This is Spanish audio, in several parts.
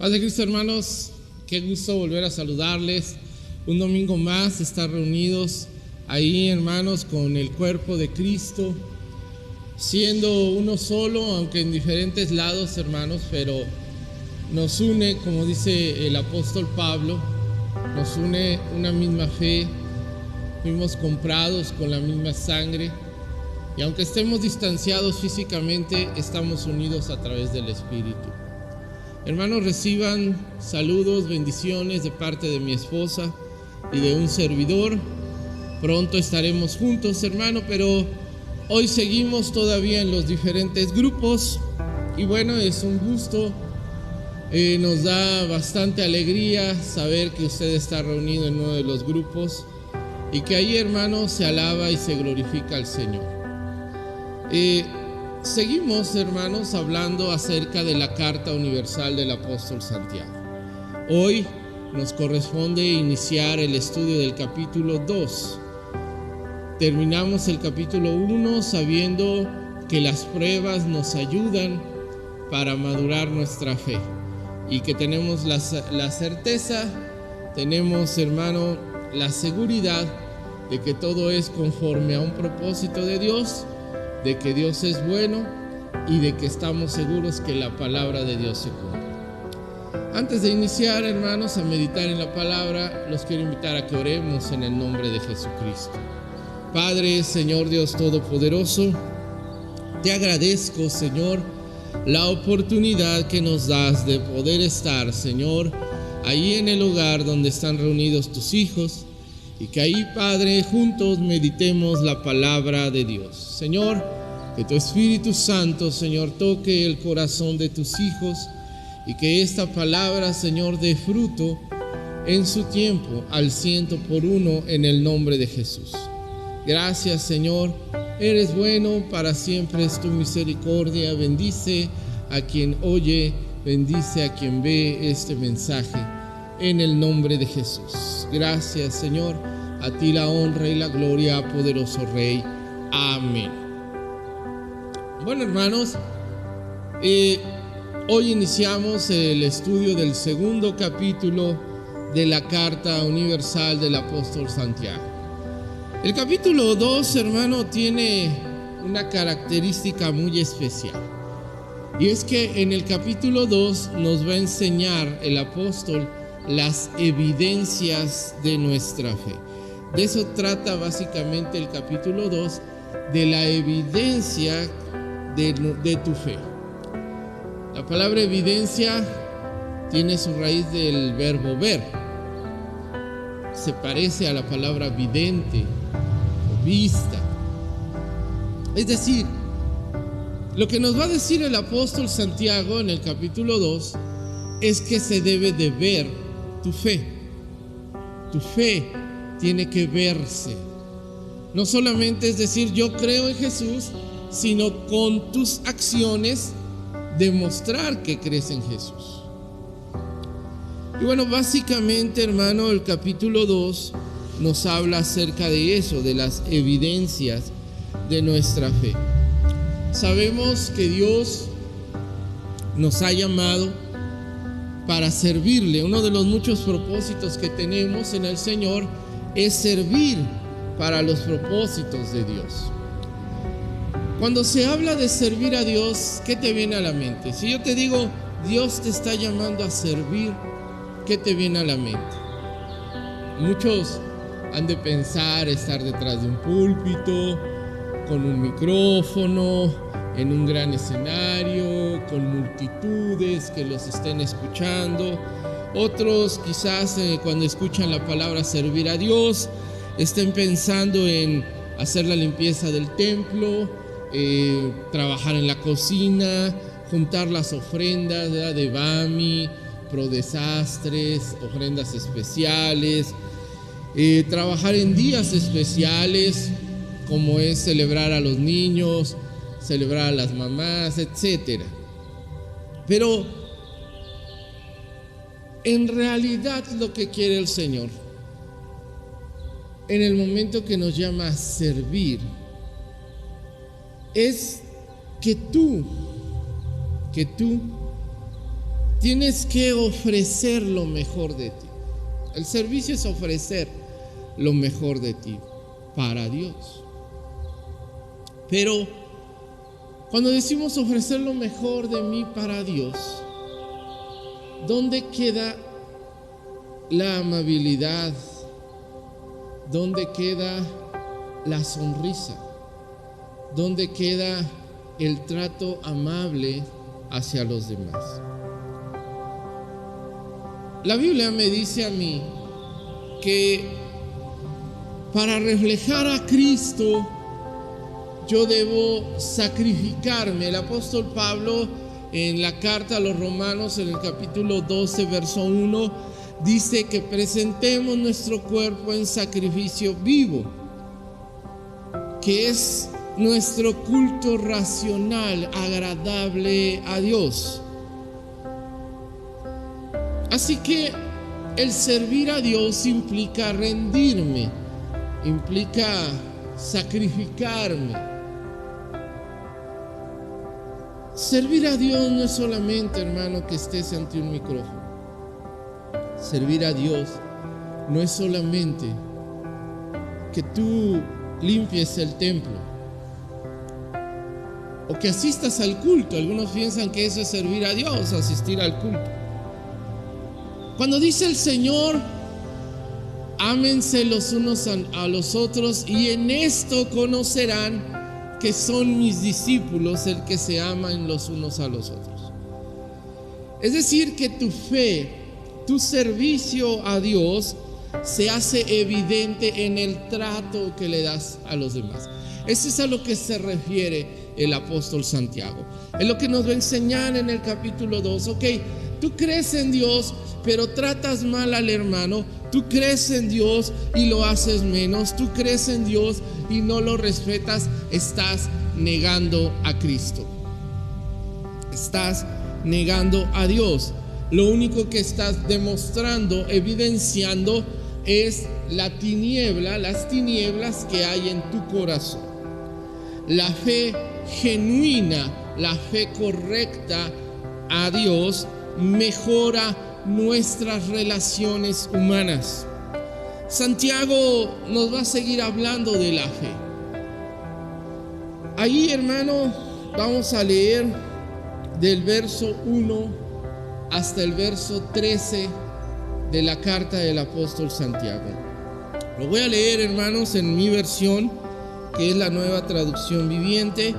Paz de Cristo, hermanos, qué gusto volver a saludarles. Un domingo más estar reunidos ahí, hermanos, con el cuerpo de Cristo, siendo uno solo, aunque en diferentes lados, hermanos, pero nos une, como dice el apóstol Pablo, nos une una misma fe, fuimos comprados con la misma sangre, y aunque estemos distanciados físicamente, estamos unidos a través del Espíritu. Hermanos, reciban saludos, bendiciones de parte de mi esposa y de un servidor. Pronto estaremos juntos, hermano, pero hoy seguimos todavía en los diferentes grupos. Y bueno, es un gusto, nos da bastante alegría saber que usted está reunido en uno de los grupos y que ahí, hermano, se alaba y se glorifica al Señor. Seguimos, hermanos, hablando acerca de la carta universal del apóstol Santiago. Hoy nos corresponde iniciar el estudio del capítulo 2. Terminamos el capítulo 1 sabiendo que las pruebas nos ayudan para madurar nuestra fe y que tenemos la certeza, tenemos, hermano, la seguridad de que todo es conforme a un propósito de Dios, de que Dios es bueno y de que estamos seguros que la palabra de Dios se cumple. Antes de iniciar, hermanos, a meditar en la palabra, los quiero invitar a que oremos en el nombre de Jesucristo. Padre, Señor Dios Todopoderoso, te agradezco, Señor, la oportunidad que nos das de poder estar, Señor, ahí en el hogar donde están reunidos tus hijos, y que ahí, Padre, juntos meditemos la palabra de Dios. Señor, que tu Espíritu Santo, Señor, toque el corazón de tus hijos y que esta palabra, Señor, dé fruto en su tiempo al 100% en el nombre de Jesús. Gracias, Señor, eres bueno, para siempre es tu misericordia. Bendice a quien oye, bendice a quien ve este mensaje. En el nombre de Jesús. Gracias, Señor. A ti la honra y la gloria, poderoso Rey. Amén. Bueno, hermanos, hoy iniciamos el estudio del segundo capítulo de la Carta Universal del Apóstol Santiago. El capítulo 2, hermano, tiene una característica muy especial. Y es que en el capítulo 2 nos va a enseñar el apóstol las evidencias de nuestra fe. De eso trata básicamente el capítulo 2, de la evidencia de tu fe. La palabra evidencia tiene su raíz del verbo ver. Se parece a la palabra vidente o vista. Es decir, lo que nos va a decir el apóstol Santiago en el capítulo 2 es que se debe de ver tu fe. Tu fe tiene que verse. No solamente es decir yo creo en Jesús, sino con tus acciones demostrar que crees en Jesús. Y bueno, básicamente, hermano, el capítulo 2 nos habla acerca de eso, de las evidencias de nuestra fe. Sabemos que Dios nos ha llamado para servirle. Uno de los muchos propósitos que tenemos en el Señor es servir para los propósitos de Dios. Cuando se habla de servir a Dios, ¿qué te viene a la mente? Si yo te digo, Dios te está llamando a servir, ¿qué te viene a la mente? Muchos han de pensar estar detrás de un púlpito, con un micrófono, en un gran escenario, con multitudes que los estén escuchando. Otros quizás cuando escuchan la palabra servir a Dios, estén pensando en hacer la limpieza del templo, trabajar en la cocina, juntar las ofrendas, ¿verdad?, de Bami, Prodesastres, ofrendas especiales, trabajar en días especiales como es celebrar a los niños, celebrar a las mamás, etcétera. Pero en realidad lo que quiere el Señor en el momento que nos llama a servir es que tú tienes que ofrecer lo mejor de ti. El servicio es ofrecer lo mejor de ti para Dios. Pero cuando decimos ofrecer lo mejor de mí para Dios, ¿dónde queda la amabilidad? ¿Dónde queda la sonrisa? ¿Dónde queda el trato amable hacia los demás? La Biblia me dice a mí que para reflejar a Cristo yo debo sacrificarme. El apóstol Pablo en la carta a los Romanos, en el capítulo 12, verso 1, dice que presentemos nuestro cuerpo en sacrificio vivo, que es nuestro culto racional, agradable a Dios. Así que el servir a Dios implica rendirme, implica sacrificarme. Servir a Dios no es solamente, hermano, que estés ante un micrófono. Servir a Dios no es solamente que tú limpies el templo o que asistas al culto. Algunos piensan que eso es servir a Dios, asistir al culto. Cuando dice el Señor, ámense los unos a los otros, y en esto conocerán que son mis discípulos, el que se aman los unos a los otros. Es decir, que tu fe, tu servicio a Dios se hace evidente en el trato que le das a los demás. Eso es a lo que se refiere el apóstol Santiago. Es lo que nos va a enseñar en el capítulo 2. Ok, tú crees en Dios, pero tratas mal al hermano. Tú crees en Dios y lo haces menos. Tú crees en Dios y no lo respetas. Estás negando a Cristo. Estás negando a Dios. Lo único que estás demostrando, evidenciando, es la tiniebla, las tinieblas que hay en tu corazón. La fe genuina, la fe correcta a Dios mejora nuestras relaciones humanas. Santiago nos va a seguir hablando de la fe. Ahí, hermano, vamos a leer del verso 1 hasta el verso 13 de la carta del apóstol Santiago. Lo voy a leer, hermanos, en mi versión, que es la Nueva Traducción Viviente.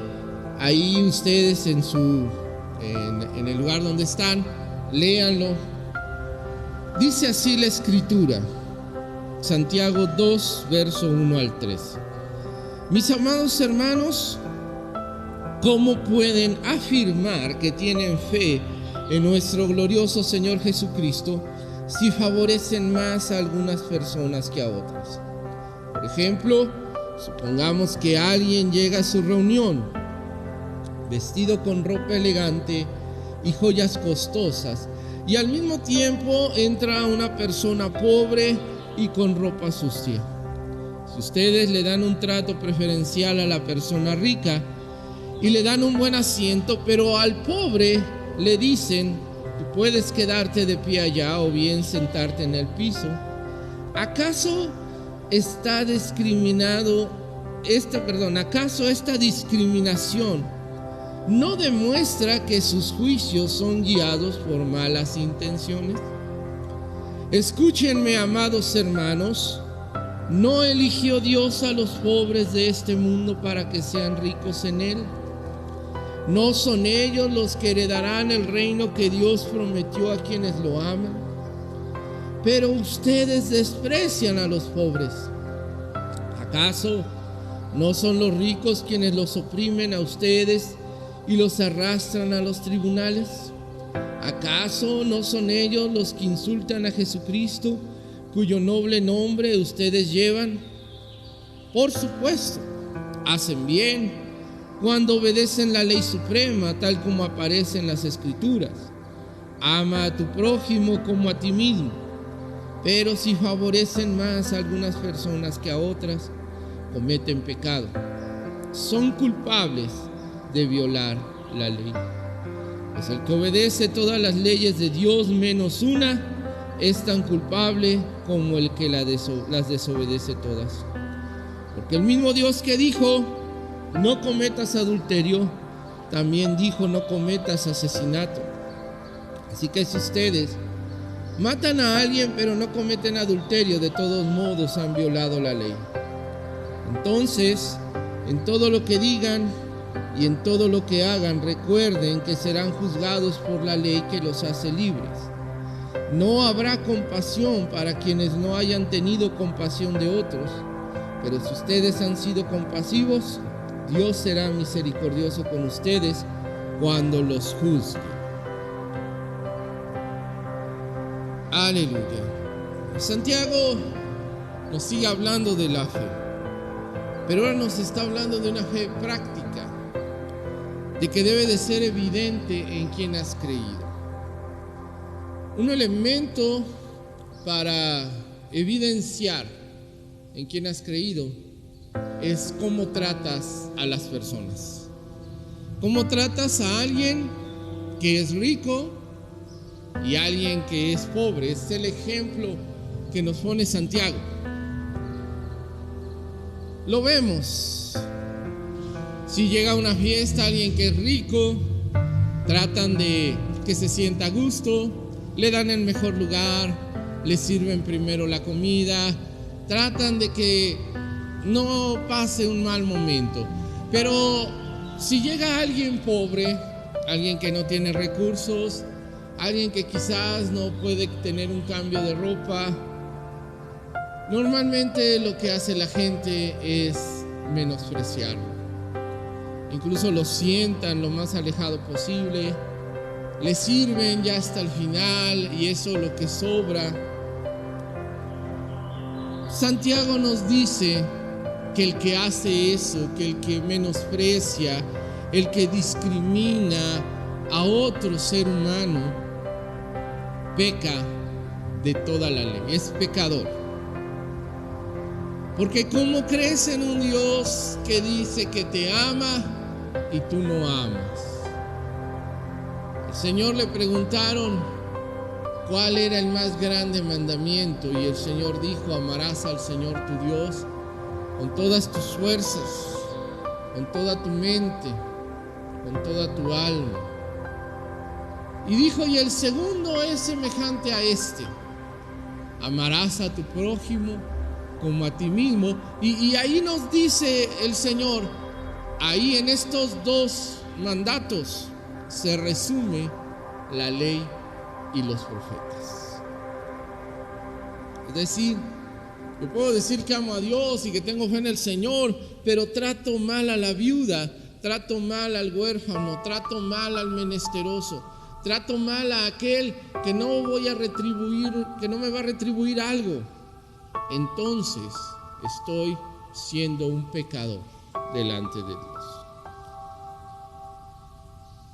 Ahí ustedes en el lugar donde están, léanlo. Dice así la escritura, Santiago 2, verso 1 al 3. Mis amados hermanos, ¿cómo pueden afirmar que tienen fe en nuestro glorioso Señor Jesucristo si favorecen más a algunas personas que a otras? Por ejemplo, supongamos que alguien llega a su reunión vestido con ropa elegante y joyas costosas, y al mismo tiempo entra una persona pobre y con ropa sucia. Si ustedes le dan un trato preferencial a la persona rica y le dan un buen asiento, pero al pobre le dicen, tú puedes quedarte de pie allá o bien sentarte en el piso, ¿acaso esta discriminación no demuestra que sus juicios son guiados por malas intenciones? Escúchenme, amados hermanos, ¿no eligió Dios a los pobres de este mundo para que sean ricos en él? ¿No son ellos los que heredarán el reino que Dios prometió a quienes lo aman? Pero ustedes desprecian a los pobres. ¿Acaso no son los ricos quienes los oprimen a ustedes y los arrastran a los tribunales? ¿Acaso no son ellos los que insultan a Jesucristo, cuyo noble nombre ustedes llevan? Por supuesto, hacen bien cuando obedecen la ley suprema, tal como aparece en las Escrituras. Ama a tu prójimo como a ti mismo. Pero si favorecen más a algunas personas que a otras, cometen pecado. Son culpables de violar la ley. Pues el que obedece todas las leyes de Dios menos una es tan culpable como el que las desobedece todas. Porque el mismo Dios que dijo, no cometas adulterio, también dijo, no cometas asesinato. Así que si ustedes matan a alguien pero no cometen adulterio, de todos modos han violado la ley. Entonces, en todo lo que digan y en todo lo que hagan, recuerden que serán juzgados por la ley que los hace libres. No habrá compasión para quienes no hayan tenido compasión de otros, pero si ustedes han sido compasivos, Dios será misericordioso con ustedes cuando los juzgue. Aleluya. Santiago nos sigue hablando de la fe, pero ahora nos está hablando de una fe práctica, de que debe de ser evidente en quien has creído. Un elemento para evidenciar en quien has creído es cómo tratas a las personas. Cómo tratas a alguien que es rico y a alguien que es pobre. Es el ejemplo que nos pone Santiago. Lo vemos. Si llega a una fiesta alguien que es rico, tratan de que se sienta a gusto, le dan el mejor lugar, le sirven primero la comida, tratan de que no pase un mal momento. Pero si llega alguien pobre, alguien que no tiene recursos, alguien que quizás no puede tener un cambio de ropa, normalmente lo que hace la gente es menospreciarlo. Incluso lo sientan lo más alejado posible, le sirven ya hasta el final y eso lo que sobra. Santiago nos dice que el que hace eso, que el que menosprecia, el que discrimina a otro ser humano, peca de toda la ley, es pecador. Porque ¿cómo crees en un Dios que dice que te ama y tú no amas? Al Señor le preguntaron cuál era el más grande mandamiento y el Señor dijo: amarás al Señor tu Dios con todas tus fuerzas, con toda tu mente, con toda tu alma. Y dijo: y el segundo es semejante a este: amarás a tu prójimo como a ti mismo. Y ahí nos dice el Señor, ahí en estos dos mandatos se resume la ley y los profetas. Es decir, yo puedo decir que amo a Dios y que tengo fe en el Señor, pero trato mal a la viuda, trato mal al huérfano, trato mal al menesteroso, trato mal a aquel que no voy a retribuir, que no me va a retribuir algo. Entonces estoy siendo un pecador delante de Dios.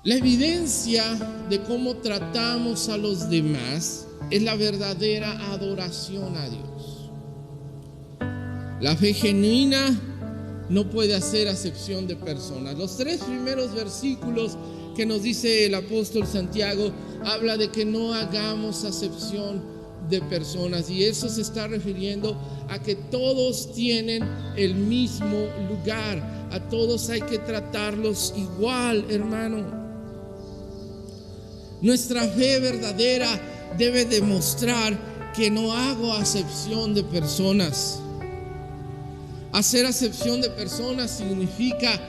La evidencia de cómo tratamos a los demás es la verdadera adoración a Dios. La fe genuina no puede hacer acepción de personas. Los 3 primeros versículos que nos dice el apóstol Santiago habla de que no hagamos acepción de personas, y eso se está refiriendo a que todos tienen el mismo lugar, a todos hay que tratarlos igual, hermano. Nuestra fe verdadera debe demostrar que no hago acepción de personas. Hacer acepción de personas significa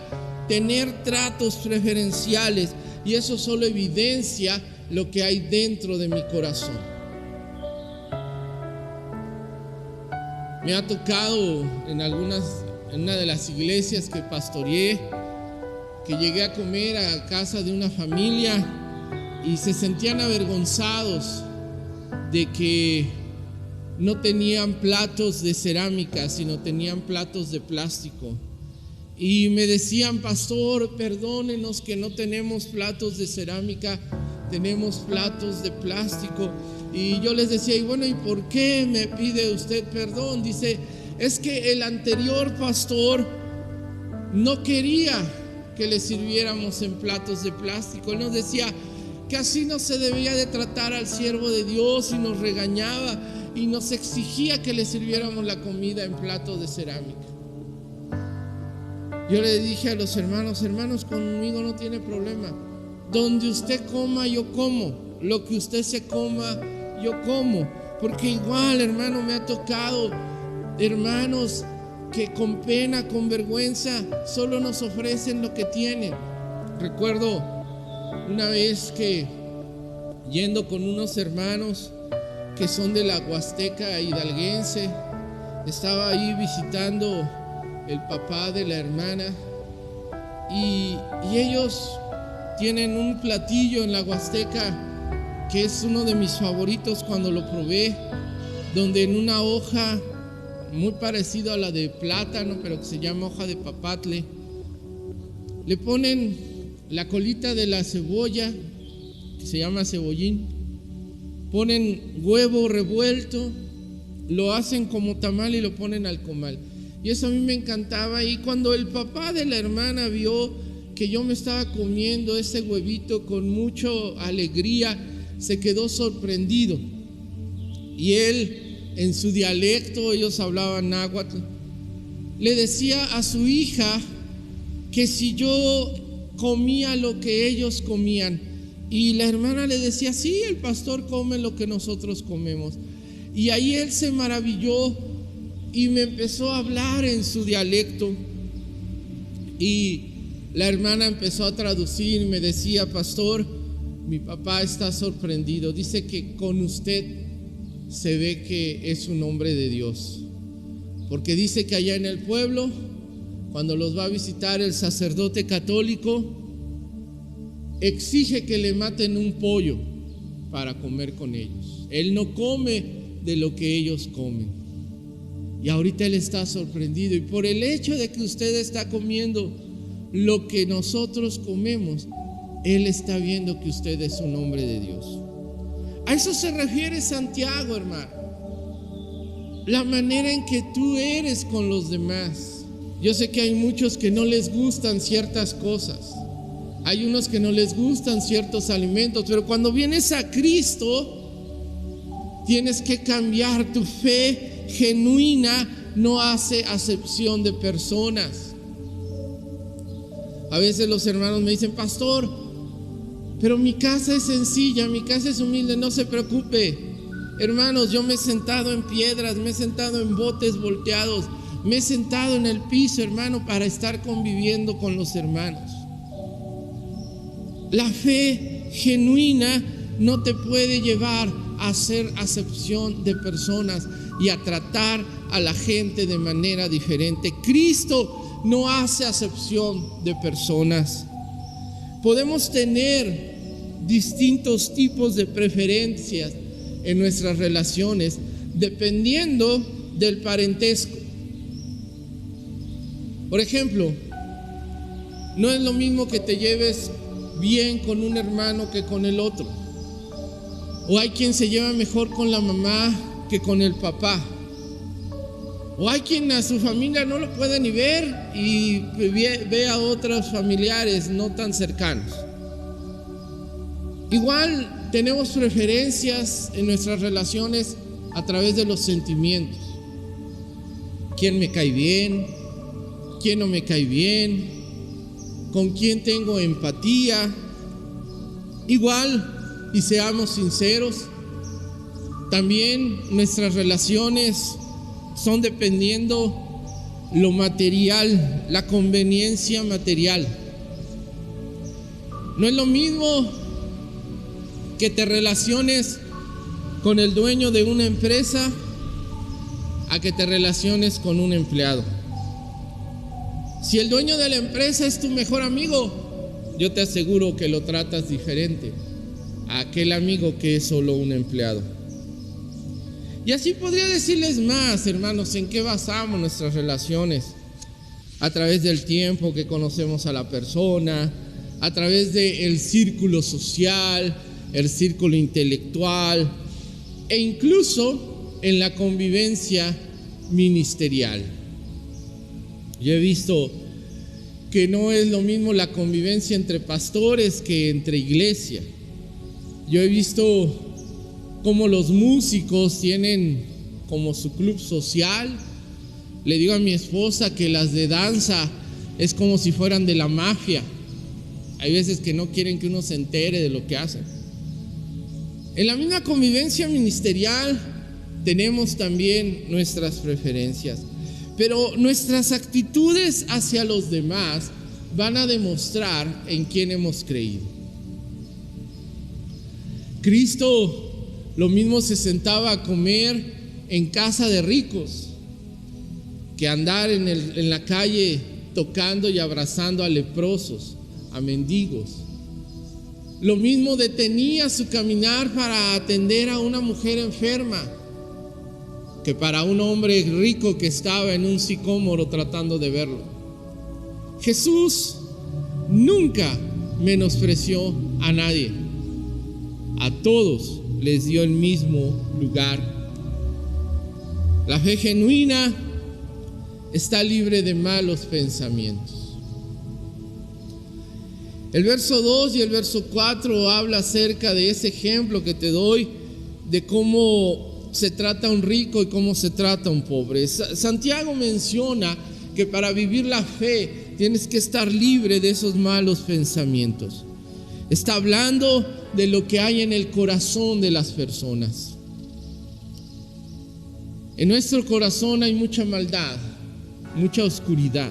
tener tratos preferenciales, y eso solo evidencia lo que hay dentro de mi corazón. Me ha tocado en una de las iglesias que pastoreé, que llegué a comer a casa de una familia y se sentían avergonzados de que no tenían platos de cerámica, sino tenían platos de plástico. Y me decían: pastor, perdónenos que no tenemos platos de cerámica, tenemos platos de plástico. Y yo les decía: y bueno, ¿y por qué me pide usted perdón? Dice: es que el anterior pastor no quería que le sirviéramos en platos de plástico. Él nos decía: que así no se debía de tratar al siervo de Dios, y nos regañaba y nos exigía que le sirviéramos la comida en platos de cerámica. Yo le dije a los hermanos: conmigo no tiene problema. Donde usted coma, yo como. Lo que usted se coma, yo como. Porque igual, hermano, me ha tocado hermanos que con pena, con vergüenza, solo nos ofrecen lo que tienen. Recuerdo una vez que, yendo con unos hermanos que son de la Huasteca hidalguense, estaba ahí visitando el papá de la hermana, y ellos tienen un platillo en la Huasteca que es uno de mis favoritos cuando lo probé, donde en una hoja muy parecido a la de plátano, pero que se llama hoja de papatle, le ponen la colita de la cebolla, que se llama cebollín, ponen huevo revuelto, lo hacen como tamal y lo ponen al comal. Y eso a mí me encantaba. Y cuando el papá de la hermana vio que yo me estaba comiendo ese huevito con mucha alegría, se quedó sorprendido. Y él, en su dialecto, ellos hablaban náhuatl, le decía a su hija que si yo comía lo que ellos comían. Y la hermana le decía: sí, el pastor come lo que nosotros comemos. Y ahí él se maravilló y me empezó a hablar en su dialecto. Y la hermana empezó a traducir y me decía: pastor, mi papá está sorprendido. Dice que con usted se ve que es un hombre de Dios. Porque dice que allá en el pueblo, cuando los va a visitar el sacerdote católico, exige que le maten un pollo para comer con ellos. Él no come de lo que ellos comen. Y ahorita él está sorprendido. Y por el hecho de que usted está comiendo lo que nosotros comemos, él está viendo que usted es un hombre de Dios. A eso se refiere Santiago, hermano. La manera en que tú eres con los demás. Yo sé que hay muchos que no les gustan ciertas cosas. Hay unos que no les gustan ciertos alimentos, pero cuando vienes a Cristo, tienes que cambiar. Tu fe genuina no hace acepción de personas. A veces los hermanos me dicen: pastor, pero mi casa es sencilla, mi casa es humilde. No se preocupe, hermanos, yo me he sentado en piedras, me he sentado en botes volteados, me he sentado en el piso, hermano, para estar conviviendo con los hermanos. La fe genuina no te puede llevar a hacer acepción de personas y a tratar a la gente de manera diferente. Cristo no hace acepción de personas. Podemos tener distintos tipos de preferencias en nuestras relaciones dependiendo del parentesco. Por ejemplo, no es lo mismo que te lleves bien con un hermano que con el otro. O hay quien se lleva mejor con la mamá que con el papá. O hay quien a su familia no lo puede ni ver y ve a otros familiares no tan cercanos. Igual tenemos preferencias en nuestras relaciones a través de los sentimientos. ¿Quién me cae bien? ¿Quién no me cae bien? ¿Con quién tengo empatía? Igual, y seamos sinceros, también nuestras relaciones son dependiendo lo material, la conveniencia material. No es lo mismo que te relaciones con el dueño de una empresa a que te relaciones con un empleado. Si el dueño de la empresa es tu mejor amigo, yo te aseguro que lo tratas diferente a aquel amigo que es solo un empleado. Y así podría decirles más, hermanos, en qué basamos nuestras relaciones. A través del tiempo que conocemos a la persona, a través del círculo social, el círculo intelectual e incluso en la convivencia ministerial. Yo he visto que no es lo mismo la convivencia entre pastores que entre iglesia. Yo he visto cómo los músicos tienen como su club social. Le digo a mi esposa que las de danza es como si fueran de la mafia. Hay veces que no quieren que uno se entere de lo que hacen. En la misma convivencia ministerial tenemos también nuestras preferencias, pero nuestras actitudes hacia los demás van a demostrar en quién hemos creído. Cristo lo mismo se sentaba a comer en casa de ricos que andar en la calle tocando y abrazando a leprosos, a mendigos. Lo mismo detenía su caminar para atender a una mujer enferma que para un hombre rico que estaba en un sicómoro tratando de verlo. Jesús nunca menospreció a nadie. A todos les dio el mismo lugar. La fe genuina está libre de malos pensamientos. El verso 2 y el verso 4 habla acerca de ese ejemplo que te doy de cómo se trata a un rico y cómo se trata a un pobre. Santiago menciona que para vivir la fe tienes que estar libre de esos malos pensamientos. Está hablando de lo que hay en el corazón de las personas. En nuestro corazón hay mucha maldad, mucha oscuridad.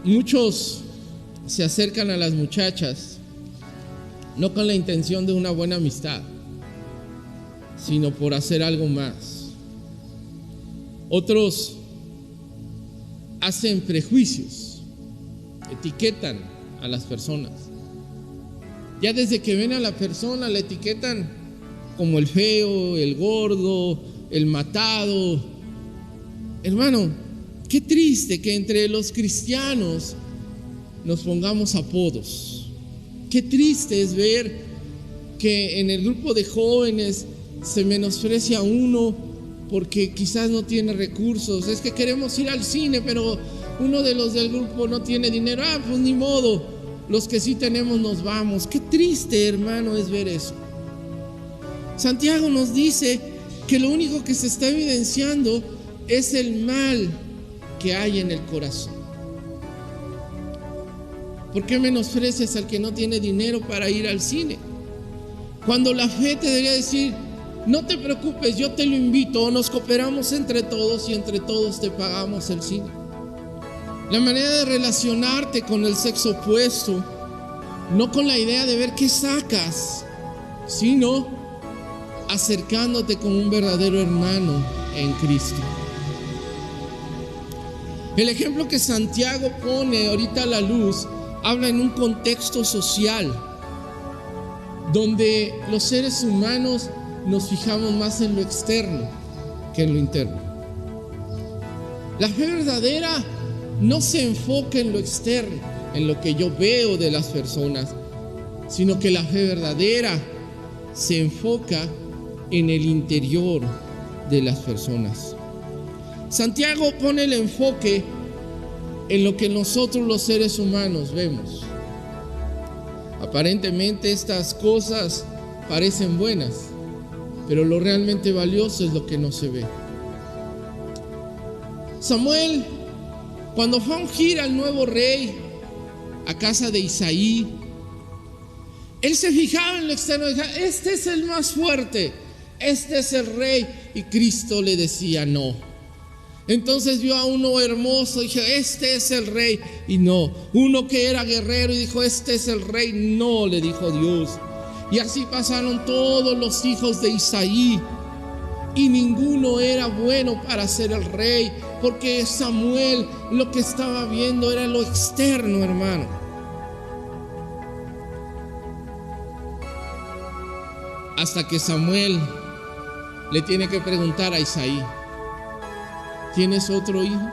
Muchos se acercan a las muchachas no con la intención de una buena amistad, sino por hacer algo más. Otros hacen prejuicios, etiquetan a las personas. Ya desde que ven a la persona la etiquetan como el feo, el gordo, el matado. Hermano, qué triste que entre los cristianos nos pongamos apodos. Qué triste es ver que en el grupo de jóvenes se menosprecia a uno porque quizás no tiene recursos. Es que queremos ir al cine, pero uno de los del grupo no tiene dinero. Pues ni modo, los que sí tenemos nos vamos. Qué triste, hermano, es ver eso. Santiago nos dice que lo único que se está evidenciando es el mal que hay en el corazón. ¿Por qué menosprecias al que no tiene dinero para ir al cine? Cuando la fe te debería decir: no te preocupes, yo te lo invito, nos cooperamos entre todos y entre todos te pagamos el cine. La manera de relacionarte con el sexo opuesto, no con la idea de ver qué sacas, sino acercándote como un verdadero hermano en Cristo. El ejemplo que Santiago pone ahorita a la luz habla en un contexto social donde los seres humanos nos fijamos más en lo externo que en lo interno. La fe verdadera no se enfoca en lo externo, en lo que yo veo de las personas, sino que la fe verdadera se enfoca en el interior de las personas. Santiago pone el enfoque en lo que nosotros los seres humanos vemos. Aparentemente estas cosas parecen buenas, pero lo realmente valioso es lo que no se ve. Samuel, cuando fue a ungir al nuevo rey a casa de Isaí, él se fijaba en lo externo, decía: este es el más fuerte, este es el rey. Y Cristo le decía: no. Entonces vio a uno hermoso y dijo: este es el rey. Y no. Uno que era guerrero y dijo: este es el rey. No, le dijo Dios. Y así pasaron todos los hijos de Isaí, y ninguno era bueno para ser el rey, porque Samuel lo que estaba viendo era lo externo, hermano. Hasta que Samuel le tiene que preguntar a Isaí: ¿tienes otro hijo?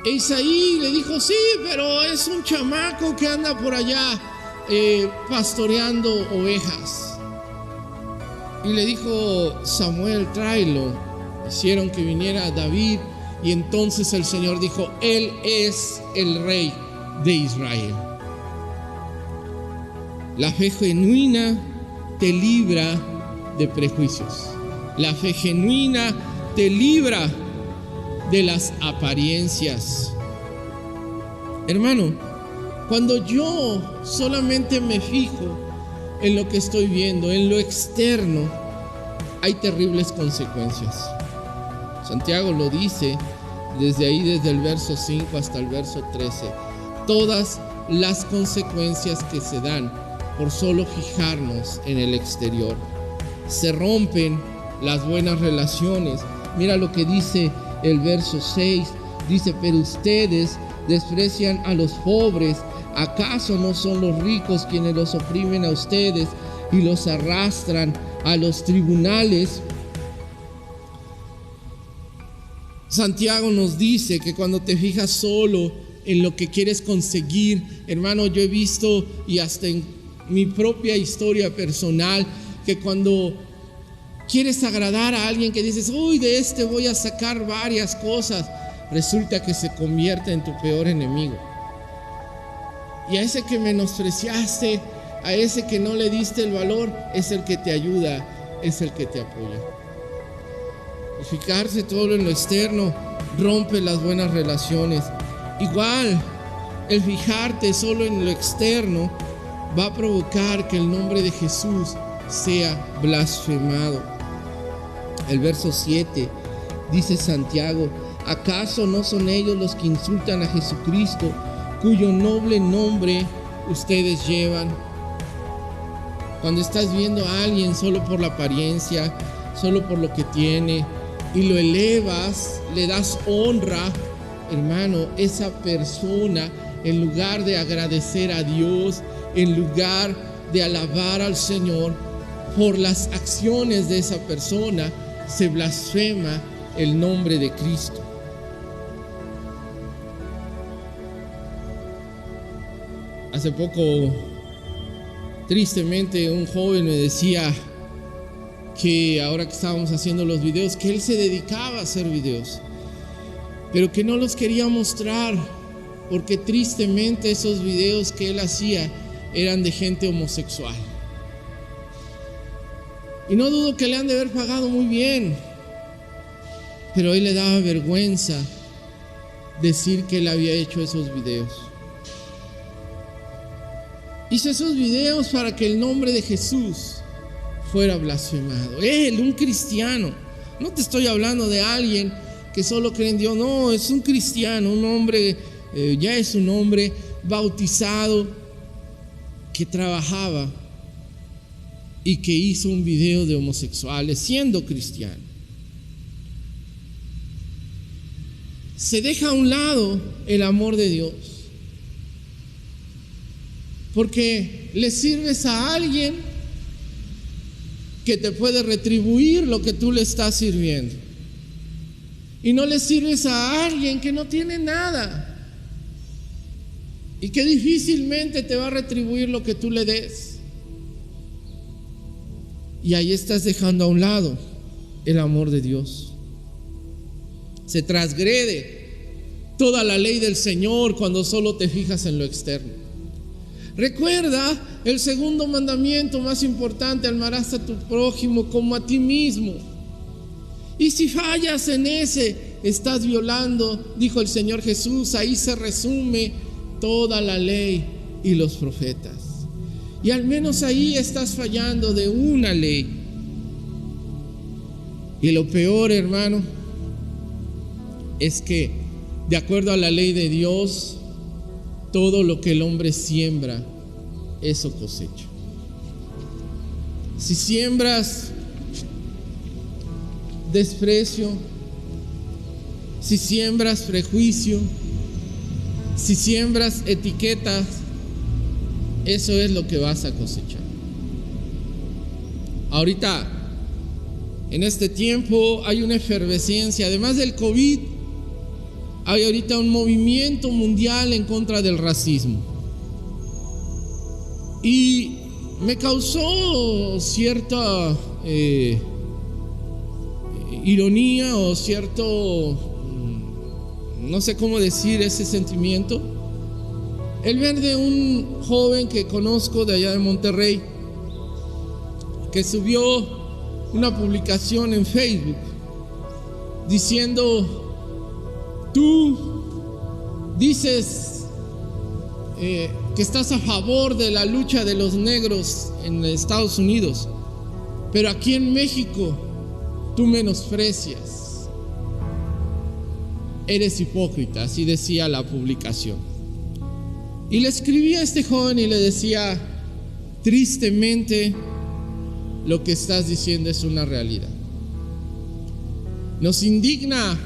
E Isaí le dijo: sí, pero es un chamaco que anda por allá pastoreando ovejas. Y le dijo Samuel: tráelo. Hicieron que viniera David, y entonces el Señor dijo: él es el rey de Israel. La fe genuina te libra de prejuicios. La fe genuina te libra de las apariencias. Hermano, cuando yo solamente me fijo en lo que estoy viendo, en lo externo, hay terribles consecuencias. Santiago lo dice desde el verso 5 hasta el verso 13. Todas las consecuencias que se dan por solo fijarnos en el exterior. Se rompen las buenas relaciones. Mira lo que dice el verso 6. Dice: pero ustedes desprecian a los pobres. ¿Acaso no son los ricos quienes los oprimen a ustedes y los arrastran a los tribunales? Santiago nos dice que cuando te fijas solo en lo que quieres conseguir, hermano, yo he visto, y hasta en mi propia historia personal, que cuando quieres agradar a alguien, que dices: uy, de este voy a sacar varias cosas, resulta que se convierte en tu peor enemigo. Y a ese que menospreciaste, a ese que no le diste el valor, es el que te ayuda, es el que te apoya. Y fijarse todo en lo externo rompe las buenas relaciones. Igual, el fijarte solo en lo externo va a provocar que el nombre de Jesús sea blasfemado. El verso 7 dice Santiago: ¿acaso no son ellos los que insultan a Jesucristo, cuyo noble nombre ustedes llevan? Cuando estás viendo a alguien solo por la apariencia, solo por lo que tiene, y lo elevas, le das honra, hermano, esa persona, en lugar de agradecer a Dios, en lugar de alabar al Señor por las acciones de esa persona, se blasfema el nombre de Cristo. Hace poco, tristemente, un joven me decía que ahora que estábamos haciendo los videos, que él se dedicaba a hacer videos, pero que no los quería mostrar porque tristemente esos videos que él hacía eran de gente homosexual. Y no dudo que le han de haber pagado muy bien, pero a él le daba vergüenza decir que él había hecho esos videos. Hizo esos videos para que el nombre de Jesús fuera blasfemado. Él, un cristiano. No te estoy hablando de alguien que solo cree en Dios. No, es un cristiano, un hombre, ya es un hombre bautizado, que trabajaba y que hizo un video de homosexuales siendo cristiano. Se deja a un lado el amor de Dios porque le sirves a alguien que te puede retribuir lo que tú le estás sirviendo, y no le sirves a alguien que no tiene nada y que difícilmente te va a retribuir lo que tú le des. Y ahí estás dejando a un lado el amor de Dios. Se transgrede toda la ley del Señor cuando solo te fijas en lo externo. Recuerda el segundo mandamiento más importante: amarás a tu prójimo como a ti mismo. Y si fallas en ese, estás violando, dijo el Señor Jesús, ahí se resume toda la ley y los profetas. Y al menos ahí estás fallando de una ley. Y lo peor, hermano, es que de acuerdo a la ley de Dios, todo lo que el hombre siembra, eso cosecha. Si siembras desprecio, si siembras prejuicio, si siembras etiquetas, eso es lo que vas a cosechar. Ahorita, en este tiempo, hay una efervescencia. Además del COVID, hay ahorita un movimiento mundial en contra del racismo. Y me causó cierta ironía o cierto, no sé cómo decir ese sentimiento, el ver de un joven que conozco de allá de Monterrey, que subió una publicación en Facebook diciendo: tú dices que estás a favor de la lucha de los negros en Estados Unidos, pero aquí en México tú menosprecias, eres hipócrita. Así decía la publicación. Y le escribí a este joven y le decía: tristemente, lo que estás diciendo es una realidad. Nos indigna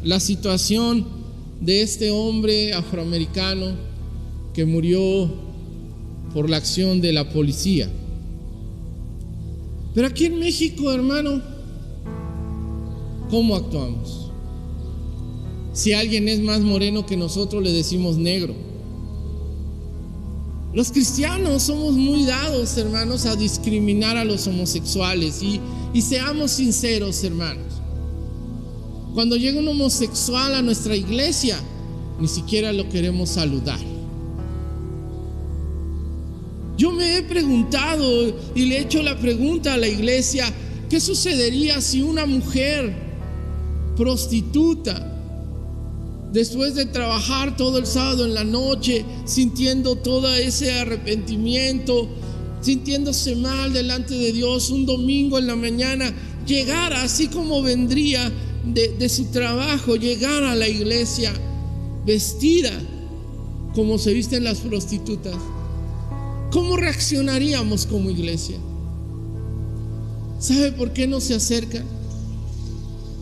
la situación de este hombre afroamericano que murió por la acción de la policía. Pero aquí en México, hermano, ¿cómo actuamos? Si alguien es más moreno que nosotros, le decimos negro. Los cristianos somos muy dados, hermanos, a discriminar a los homosexuales. Y seamos sinceros, hermanos. Cuando llega un homosexual a nuestra iglesia, ni siquiera lo queremos saludar. Yo me he preguntado y le he hecho la pregunta a la iglesia: ¿qué sucedería si una mujer prostituta, después de trabajar todo el sábado en la noche, sintiendo todo ese arrepentimiento, sintiéndose mal delante de Dios, un domingo en la mañana, llegara, así como vendría de su trabajo, llegara a la iglesia vestida como se visten las prostitutas? ¿Cómo reaccionaríamos como iglesia? ¿Sabe por qué no se acercan?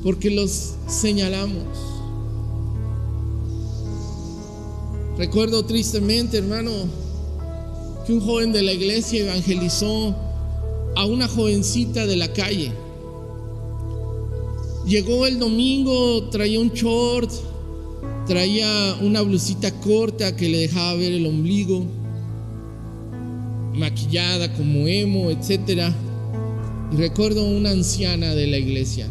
Porque los señalamos. Recuerdo tristemente, hermano, que un joven de la iglesia evangelizó a una jovencita de la calle. Llegó el domingo, traía un short, traía una blusita corta que le dejaba ver el ombligo, maquillada como emo, etcétera. Y recuerdo una anciana de la iglesia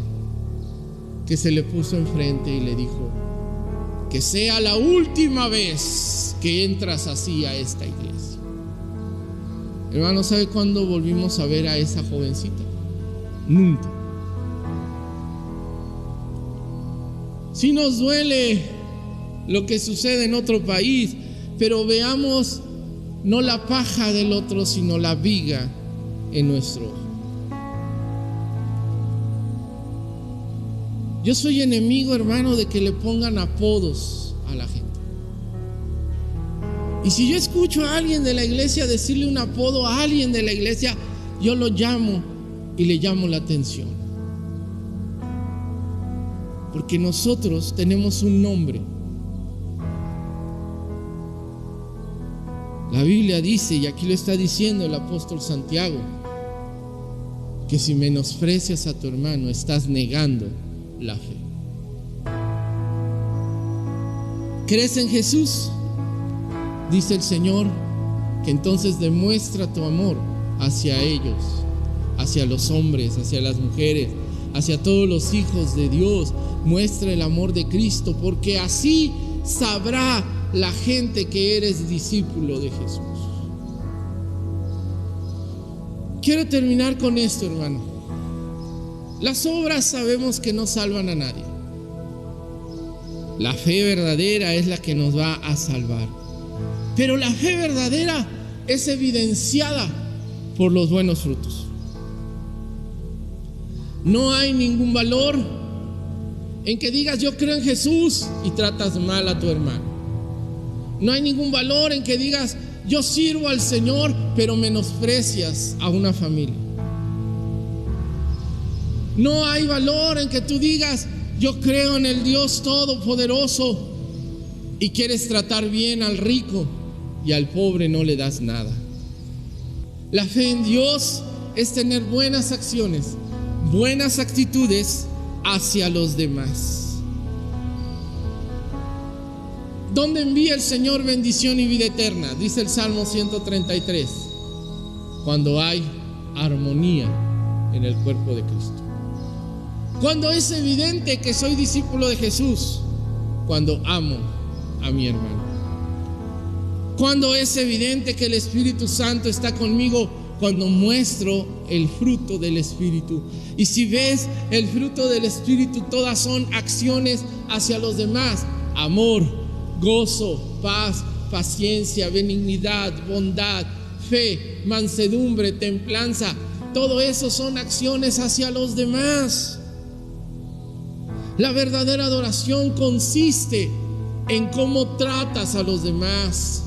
que se le puso enfrente y le dijo: que sea la última vez que entras así a esta iglesia. Hermano, ¿sabe cuándo volvimos a ver a esa jovencita? Nunca. Sí nos duele lo que sucede en otro país, pero veamos no la paja del otro, sino la viga en nuestro ojo. Yo soy enemigo, hermano, de que le pongan apodos a la gente. Y si yo escucho a alguien de la iglesia decirle un apodo a alguien de la iglesia, yo lo llamo y le llamo la atención. Porque nosotros tenemos un nombre. La Biblia dice, y aquí lo está diciendo el apóstol Santiago, que si menosprecias a tu hermano, estás negando la fe. ¿Crees en Jesús? Dice el Señor que entonces demuestra tu amor hacia ellos, hacia los hombres, hacia las mujeres, hacia todos los hijos de Dios. Muestra el amor de Cristo, porque así sabrá la gente que eres discípulo de Jesús. Quiero terminar con esto, hermano. Las obras sabemos que no salvan a nadie. La fe verdadera es la que nos va a salvar. Pero la fe verdadera es evidenciada por los buenos frutos. No hay ningún valor en que digas yo creo en Jesús y tratas mal a tu hermano. No hay ningún valor en que digas yo sirvo al Señor pero menosprecias a una familia. No hay valor en que tú digas yo creo en el Dios Todopoderoso y quieres tratar bien al rico y al pobre no le das nada. La fe en Dios es tener buenas acciones, buenas actitudes hacia los demás. ¿Dónde envía el Señor bendición y vida eterna? Dice el Salmo 133. Cuando hay armonía en el cuerpo de Cristo. Cuando es evidente que soy discípulo de Jesús, cuando amo a mi hermano. ¿Cuándo es evidente que el Espíritu Santo está conmigo? Cuando muestro el fruto del Espíritu. Y si ves el fruto del Espíritu, todas son acciones hacia los demás: amor, gozo, paz, paciencia, benignidad, bondad, fe, mansedumbre, templanza. Todo eso son acciones hacia los demás. La verdadera adoración consiste en cómo tratas a los demás.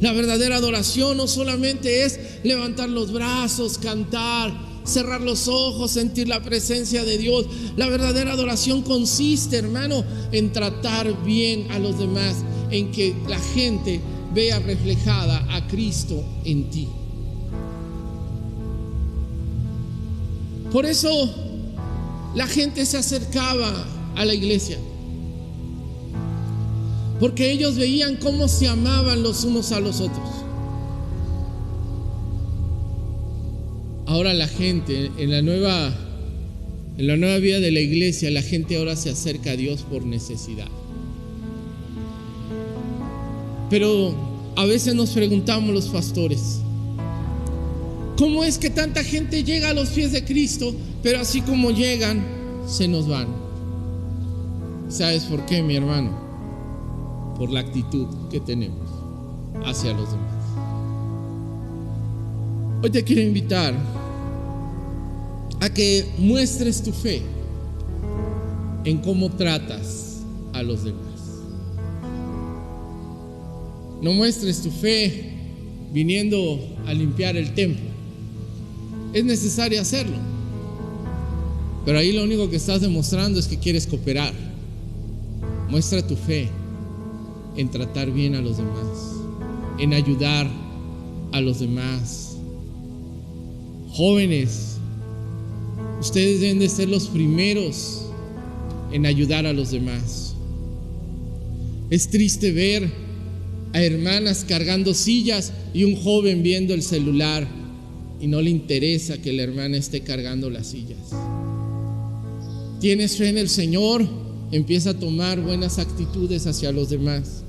La verdadera adoración no solamente es levantar los brazos, cantar, cerrar los ojos, sentir la presencia de Dios. La verdadera adoración consiste, hermano, en tratar bien a los demás, en que la gente vea reflejada a Cristo en ti. Por eso la gente se acercaba a la iglesia, porque ellos veían cómo se amaban los unos a los otros. Ahora la gente, en la nueva vida de la iglesia, la gente ahora se acerca a Dios por necesidad. Pero a veces nos preguntamos los pastores: ¿cómo es que tanta gente llega a los pies de Cristo, pero así como llegan, se nos van? ¿Sabes por qué, mi hermano? Por la actitud que tenemos hacia los demás. Hoy te quiero invitar a que muestres tu fe en cómo tratas a los demás. No muestres tu fe viniendo a limpiar el templo. Es necesario hacerlo, pero ahí lo único que estás demostrando es que quieres cooperar. Muestra tu fe en tratar bien a los demás, en ayudar a los demás. Jóvenes, ustedes deben de ser los primeros en ayudar a los demás. Es triste ver a hermanas cargando sillas y un joven viendo el celular y no le interesa que la hermana esté cargando las sillas. ¿Tienes fe en el Señor? Empieza a tomar buenas actitudes hacia los demás.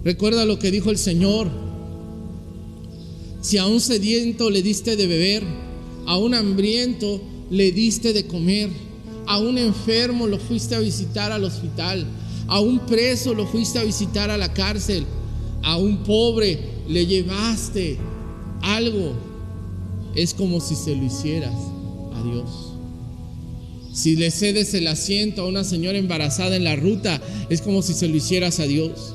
Recuerda lo que dijo el Señor: si a un sediento le diste de beber, a un hambriento le diste de comer, a un enfermo lo fuiste a visitar al hospital, a un preso lo fuiste a visitar a la cárcel, a un pobre le llevaste algo, es como si se lo hicieras a Dios. Si le cedes el asiento a una señora embarazada en la ruta, es como si se lo hicieras a Dios.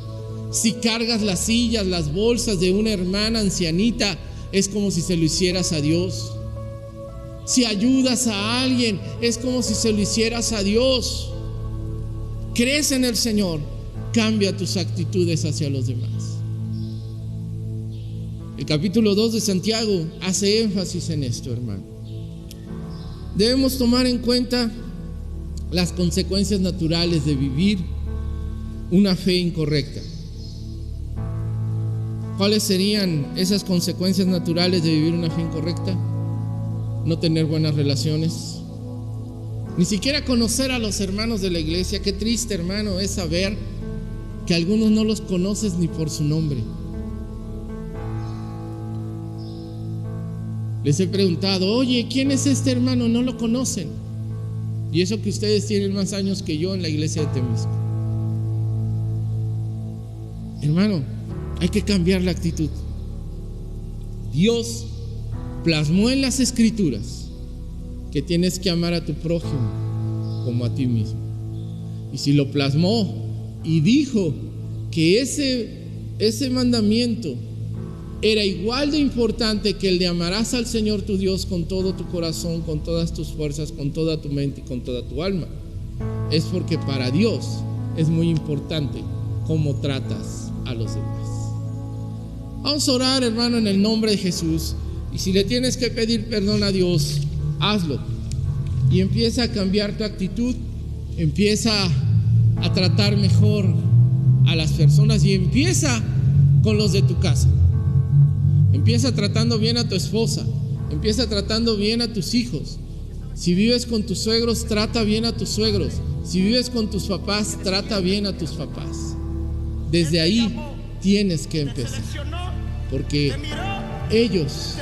Si cargas las sillas, las bolsas de una hermana ancianita, es como si se lo hicieras a Dios. Si ayudas a alguien, es como si se lo hicieras a Dios. ¿Crees en el Señor? Cambia tus actitudes hacia los demás. El capítulo 2 de Santiago hace énfasis en esto, hermano. Debemos tomar en cuenta las consecuencias naturales de vivir una fe incorrecta. ¿Cuáles serían esas consecuencias naturales de vivir una fe incorrecta? No tener buenas relaciones, ni siquiera conocer a los hermanos de la iglesia. Qué triste, hermano, es saber que algunos no los conoces ni por su nombre. Les he preguntado: oye, ¿quién es este hermano? No lo conocen. Y eso que ustedes tienen más años que yo en la iglesia de Temisco. Hermano, hay que cambiar la actitud. Dios plasmó en las Escrituras que tienes que amar a tu prójimo como a ti mismo. Y si lo plasmó y dijo que ese mandamiento era igual de importante que el de amarás al Señor tu Dios con todo tu corazón, con todas tus fuerzas, con toda tu mente y con toda tu alma, es porque para Dios es muy importante cómo tratas a los demás. Vamos a orar, hermano, en el nombre de Jesús. Y si le tienes que pedir perdón a Dios, hazlo. Y empieza a cambiar tu actitud. Empieza a tratar mejor a las personas. Y empieza con los de tu casa. Empieza tratando bien a tu esposa. Empieza tratando bien a tus hijos. Si vives con tus suegros, trata bien a tus suegros. Si vives con tus papás, trata bien a tus papás. desde ahí tienes que empezar, porque ellos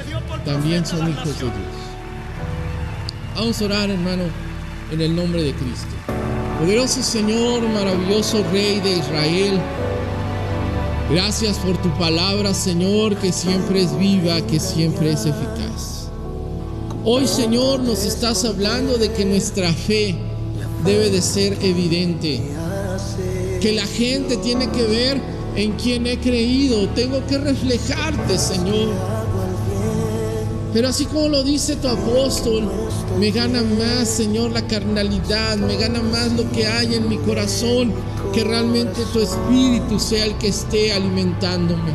también son hijos de Dios. Vamos a orar, hermano, en el nombre de Cristo. Poderoso Señor, maravilloso Rey de Israel, gracias por tu palabra, Señor, que siempre es viva, que siempre es eficaz. Hoy, Señor, nos estás hablando de que nuestra fe debe de ser evidente, que la gente tiene que ver en quién he creído. Tengo que reflejarte, Señor. Pero así como lo dice tu apóstol, me gana más, Señor, la carnalidad, me gana más lo que hay en mi corazón, que realmente tu espíritu sea el que esté alimentándome.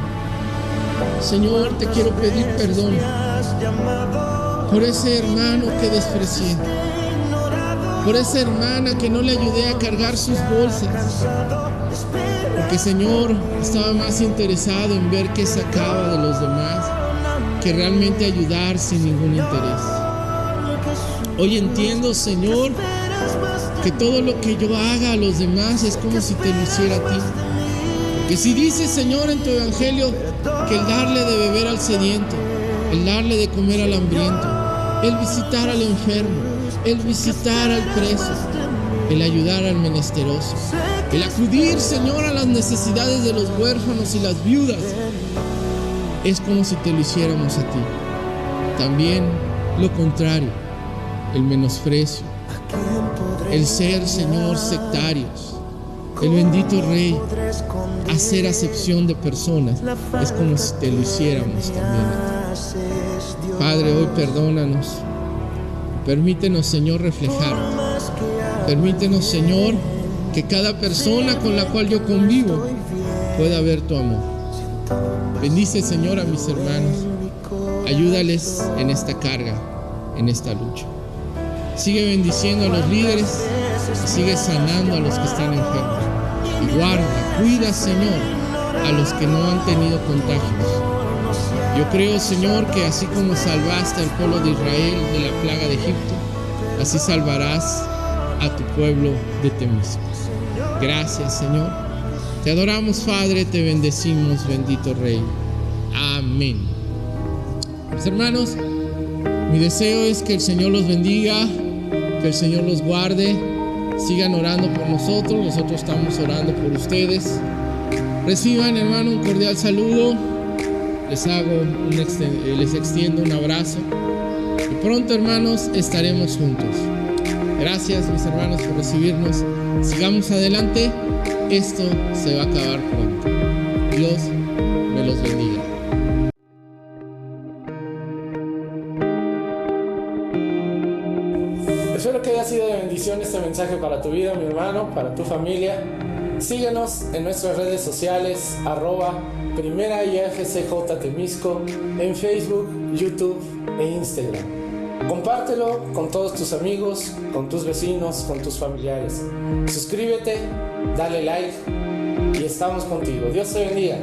Señor, te quiero pedir perdón por ese hermano que desprecié, por esa hermana que no le ayudé a cargar sus bolsas, porque, Señor, estaba más interesado en ver qué sacaba de los demás que realmente ayudar sin ningún interés. Hoy entiendo, Señor, que todo lo que yo haga a los demás es como si te lo hiciera a ti. Que si dices, Señor, en tu evangelio que el darle de beber al sediento, el darle de comer al hambriento, el visitar al enfermo, el visitar al preso, el ayudar al menesteroso, el acudir, Señor, a las necesidades de los huérfanos y las viudas, es como si te lo hiciéramos a ti. También lo contrario, el menosprecio, el ser, Señor, sectarios, el bendito Rey, hacer acepción de personas, es como si te lo hiciéramos también a ti. Padre, hoy perdónanos. Permítenos, Señor, reflejar. Permítenos, Señor, que cada persona con la cual yo convivo pueda ver tu amor. Bendice, Señor, a mis hermanos. Ayúdales en esta carga, en esta lucha. Sigue bendiciendo a los líderes y sigue sanando a los que están enfermos. Y guarda, cuida, Señor, a los que no han tenido contagios. Yo creo, Señor, que así como salvaste al pueblo de Israel de la plaga de Egipto, así salvarás a tu pueblo de Temisco. Gracias, Señor. Te adoramos, Padre, te bendecimos, bendito Rey. Amén. Mis hermanos, mi deseo es que el Señor los bendiga, que el Señor los guarde. Sigan orando por nosotros, nosotros estamos orando por ustedes. Reciban, hermano, un cordial saludo. Les extiendo un abrazo. Y pronto, hermanos, estaremos juntos. Gracias, mis hermanos, por recibirnos. Sigamos adelante. Esto se va a acabar pronto. Dios me los bendiga. Espero que haya sido de bendición este mensaje para tu vida, mi hermano, para tu familia. Síguenos en nuestras redes sociales, @Primera IFCJ Temisco, en Facebook, YouTube e Instagram. Compártelo con todos tus amigos, con tus vecinos, con tus familiares. Suscríbete, dale like y estamos contigo. Dios te bendiga.